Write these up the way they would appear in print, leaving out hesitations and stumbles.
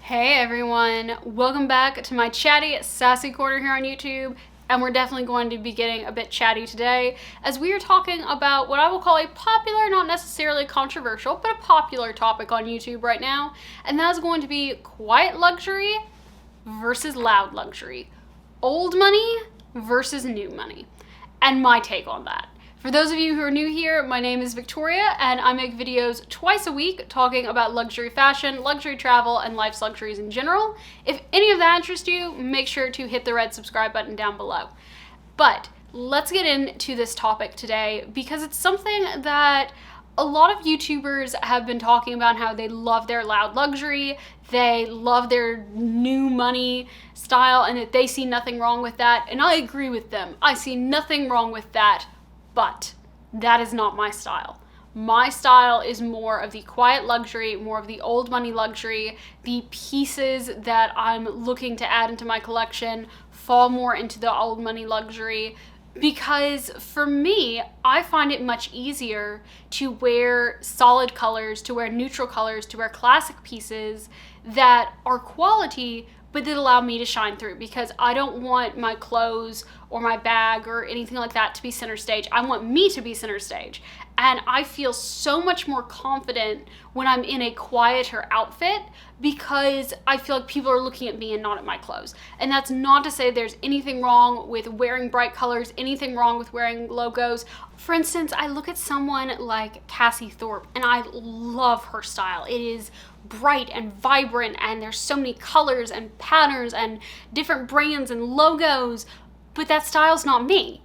Hey everyone, welcome back to my chatty, sassy corner here on YouTube, and we're definitely going to be getting a bit chatty today as we are talking about what I will call a popular, not necessarily controversial, but a popular topic on YouTube right now, and that is going to be quiet luxury versus loud luxury, old money versus new money, and my take on that. For those of you who are new here, my name is Victoria, and I make videos twice a week talking about luxury fashion, luxury travel, and life's luxuries in general. If any of that interests you, make sure to hit the red subscribe button down below. But let's get into this topic today because it's something that a lot of YouTubers have been talking about, how they love their loud luxury, they love their new money style, and that they see nothing wrong with that. And I agree with them. I see nothing wrong with that. But that is not my style. My style is more of the quiet luxury, more of the old money luxury. The pieces that I'm looking to add into my collection fall more into the old money luxury because for me, I find it much easier to wear solid colors, to wear neutral colors, to wear classic pieces that are quality but that allow me to shine through, because I don't want my clothes or my bag or anything like that to be center stage. I want me to be center stage. And I feel so much more confident when I'm in a quieter outfit because I feel like people are looking at me and not at my clothes. And that's not to say there's anything wrong with wearing bright colors, anything wrong with wearing logos. For instance, I look at someone like Cassie Thorpe and I love her style. It is bright and vibrant and there's so many colors and patterns and different brands and logos, but that style's not me.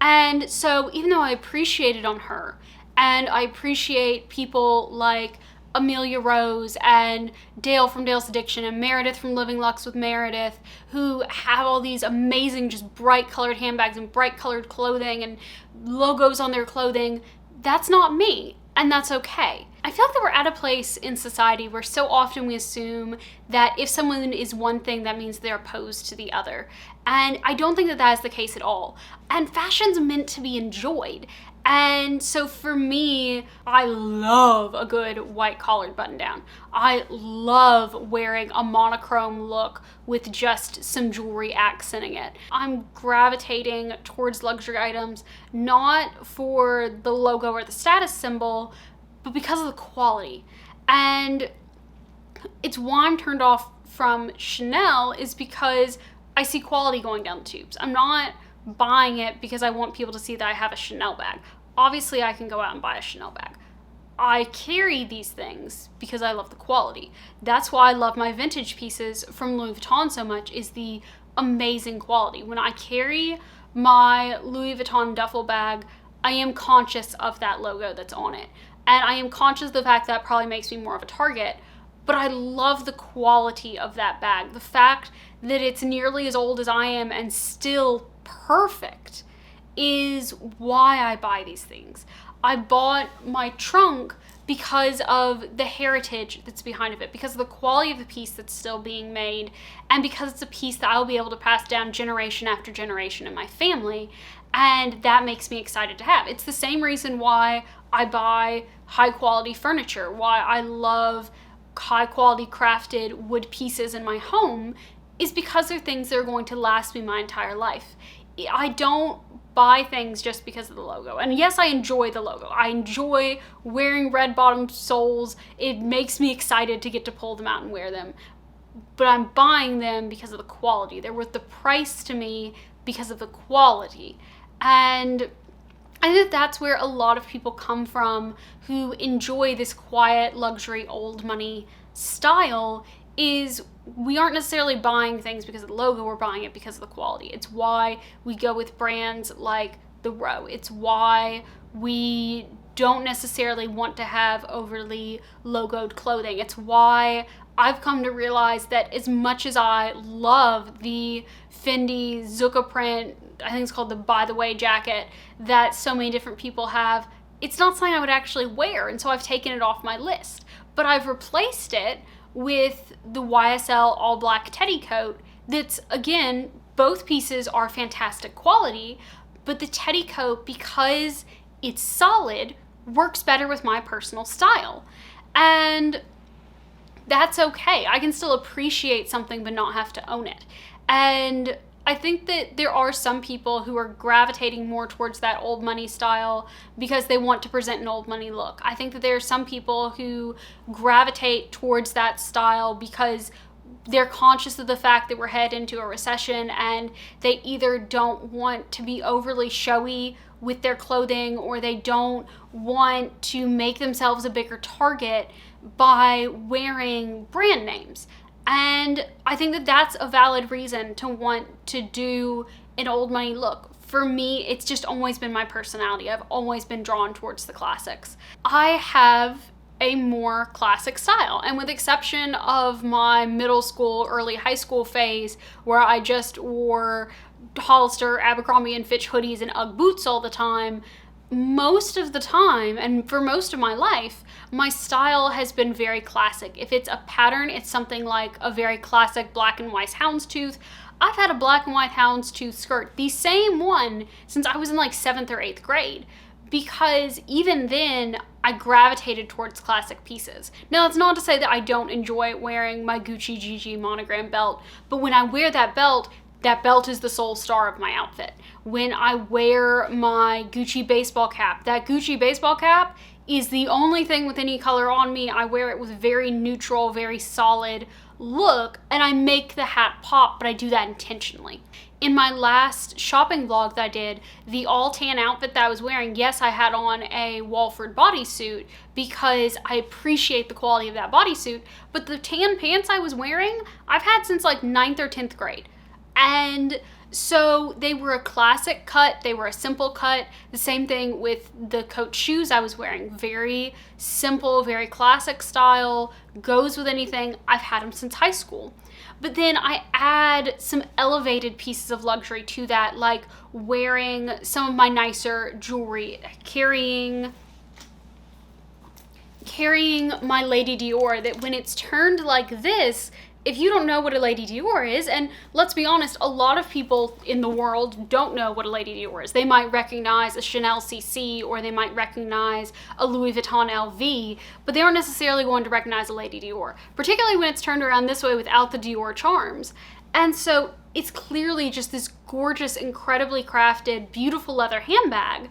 And so even though I appreciate it on her, and I appreciate people like Amelia Rose and Dale from Dale's Addiction and Meredith from Living Luxe with Meredith, who have all these amazing, just bright colored handbags and bright colored clothing and logos on their clothing, that's not me. And that's okay. I feel like that we're at a place in society where so often we assume that if someone is one thing, that means they're opposed to the other. And I don't think that that is the case at all. And fashion's meant to be enjoyed. And so for me, I love a good white collared button down. I love wearing a monochrome look with just some jewelry accenting it. I'm gravitating towards luxury items, not for the logo or the status symbol, but because of the quality. And it's why I'm turned off from Chanel, is because I see quality going down the tubes. I'm not buying it because I want people to see that I have a Chanel bag. Obviously, I can go out and buy a Chanel bag. I carry these things because I love the quality. That's why I love my vintage pieces from Louis Vuitton so much, is the amazing quality. When I carry my Louis Vuitton duffel bag, I am conscious of that logo that's on it. And I am conscious of the fact that probably makes me more of a target, but I love the quality of that bag. The fact that it's nearly as old as I am and still perfect is why I buy these things. I bought my trunk because of the heritage that's behind it, because of the quality of the piece that's still being made, and because it's a piece that I'll be able to pass down generation after generation in my family, and that makes me excited to have. It's the same reason why I buy high quality furniture, why I love high quality crafted wood pieces in my home, is because they're things that are going to last me my entire life. I don't buy things just because of the logo. And yes, I enjoy the logo. I enjoy wearing red bottomed soles. It makes me excited to get to pull them out and wear them. But I'm buying them because of the quality. They're worth the price to me because of the quality. And I think that's where a lot of people come from who enjoy this quiet, luxury, old money style, is we aren't necessarily buying things because of the logo, we're buying it because of the quality. It's why we go with brands like The Row. It's why we don't necessarily want to have overly logoed clothing. It's why I've come to realize that as much as I love the Fendi Zucca print, I think it's called the By the Way jacket, that so many different people have, it's not something I would actually wear, and so I've taken it off my list. But I've replaced it with the YSL all black teddy coat that's, again, both pieces are fantastic quality, but the teddy coat, because it's solid, works better with my personal style. And that's okay. I can still appreciate something but not have to own it. And I think that there are some people who are gravitating more towards that old money style because they want to present an old money look. I think that there are some people who gravitate towards that style because they're conscious of the fact that we're headed into a recession, and they either don't want to be overly showy with their clothing, or they don't want to make themselves a bigger target by wearing brand names. And I think that that's a valid reason to want to do an old money look. For me, it's just always been my personality. I've always been drawn towards the classics. I have a more classic style, and with the exception of my middle school, early high school phase where I just wore Hollister, Abercrombie and Fitch hoodies and Ugg boots all the time, most of the time, and for most of my life, my style has been very classic. If it's a pattern, it's something like a very classic black and white houndstooth. I've had a black and white houndstooth skirt, the same one, since I was in like 7th or 8th grade, because even then I gravitated towards classic pieces. Now, that's not to say that I don't enjoy wearing my Gucci GG monogram belt, but when I wear that belt is the sole star of my outfit. When I wear my Gucci baseball cap, that Gucci baseball cap is the only thing with any color on me. I wear it with very neutral, very solid look, and I make the hat pop, but I do that intentionally. In my last shopping vlog that I did, the all tan outfit that I was wearing, yes, I had on a Walford bodysuit because I appreciate the quality of that bodysuit, but the tan pants I was wearing, I've had since like 9th or 10th grade. And so they were a classic cut, they were a simple cut. The same thing with the Coach shoes I was wearing. Very simple, very classic style, goes with anything. I've had them since high school. But then I add some elevated pieces of luxury to that, like wearing some of my nicer jewelry, carrying my Lady Dior, that when it's turned like this, if you don't know what a Lady Dior is, and let's be honest, a lot of people in the world don't know what a Lady Dior is. They might recognize a Chanel CC, or they might recognize a Louis Vuitton LV, but they aren't necessarily going to recognize a Lady Dior, particularly when it's turned around this way without the Dior charms. And so it's clearly just this gorgeous, incredibly crafted, beautiful leather handbag,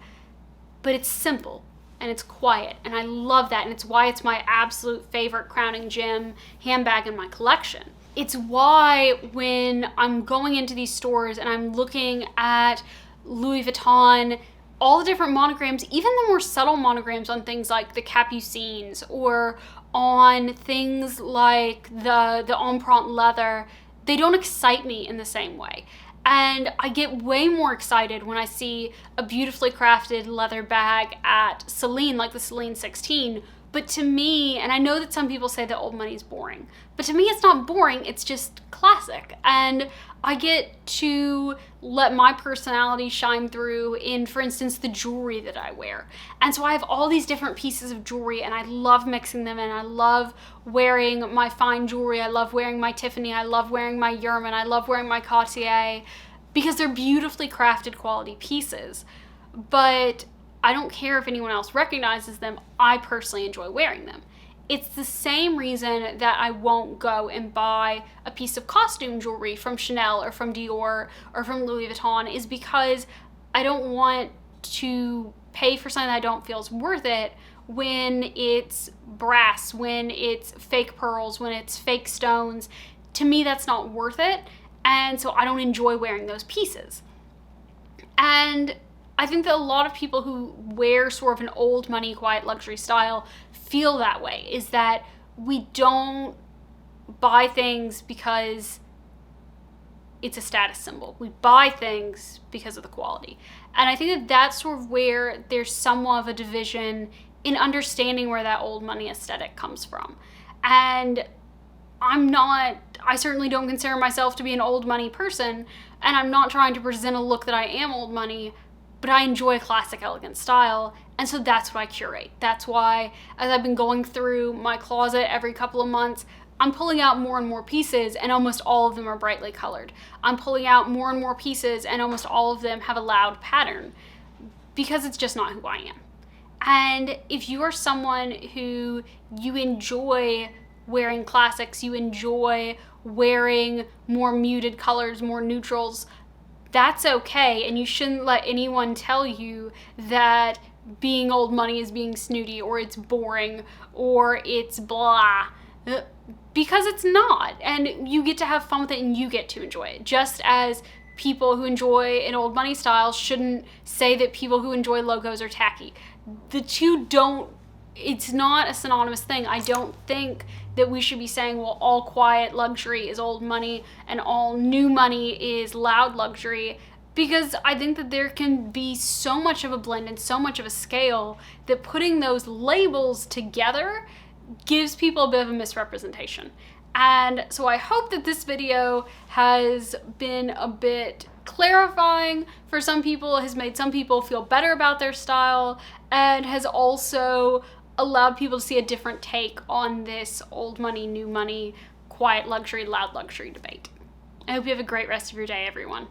but it's simple. And it's quiet, and I love that, and it's why it's my absolute favorite crowning gem handbag in my collection. It's why when I'm going into these stores and I'm looking at Louis Vuitton, all the different monograms, even the more subtle monograms on things like the Capucines or on things like the Empreinte leather, they don't excite me in the same way. And I get way more excited when I see a beautifully crafted leather bag at Celine, like the Celine 16. But to me, and I know that some people say that old money is boring, but to me it's not boring, it's just classic. And I get to let my personality shine through in, for instance, the jewelry that I wear. And so I have all these different pieces of jewelry, and I love mixing them in. I love wearing my fine jewelry. I love wearing my Tiffany. I love wearing my Yerman. I love wearing my Cartier, because they're beautifully crafted quality pieces. But I don't care if anyone else recognizes them. I personally enjoy wearing them. It's the same reason that I won't go and buy a piece of costume jewelry from Chanel or from Dior or from Louis Vuitton, is because I don't want to pay for something that I don't feel is worth it when it's brass, when it's fake pearls, when it's fake stones. To me, that's not worth it. And so I don't enjoy wearing those pieces. And I think that a lot of people who wear sort of an old money, quiet luxury style feel that way, is that we don't buy things because it's a status symbol. We buy things because of the quality. And I think that that's sort of where there's somewhat of a division in understanding where that old money aesthetic comes from. And I certainly don't consider myself to be an old money person, and I'm not trying to present a look that I am old money, but I enjoy a classic, elegant style, and so that's what I curate. That's why, as I've been going through my closet every couple of months, I'm pulling out more and more pieces, and almost all of them are brightly colored. I'm pulling out more and more pieces, and almost all of them have a loud pattern, because it's just not who I am. And if you are someone who you enjoy wearing classics, you enjoy wearing more muted colors, more neutrals, that's okay. And you shouldn't let anyone tell you that being old money is being snooty, or it's boring, or it's blah, because it's not. And you get to have fun with it and you get to enjoy it. Just as people who enjoy an old money style shouldn't say that people who enjoy logos are tacky. The two don't, it's not a synonymous thing. I don't think that we should be saying, well, all quiet luxury is old money and all new money is loud luxury, because I think that there can be so much of a blend and so much of a scale that putting those labels together gives people a bit of a misrepresentation. And so I hope that this video has been a bit clarifying for some people, has made some people feel better about their style, and has also allowed people to see a different take on this old money, new money, quiet luxury, loud luxury debate. I hope you have a great rest of your day, everyone.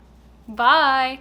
Bye!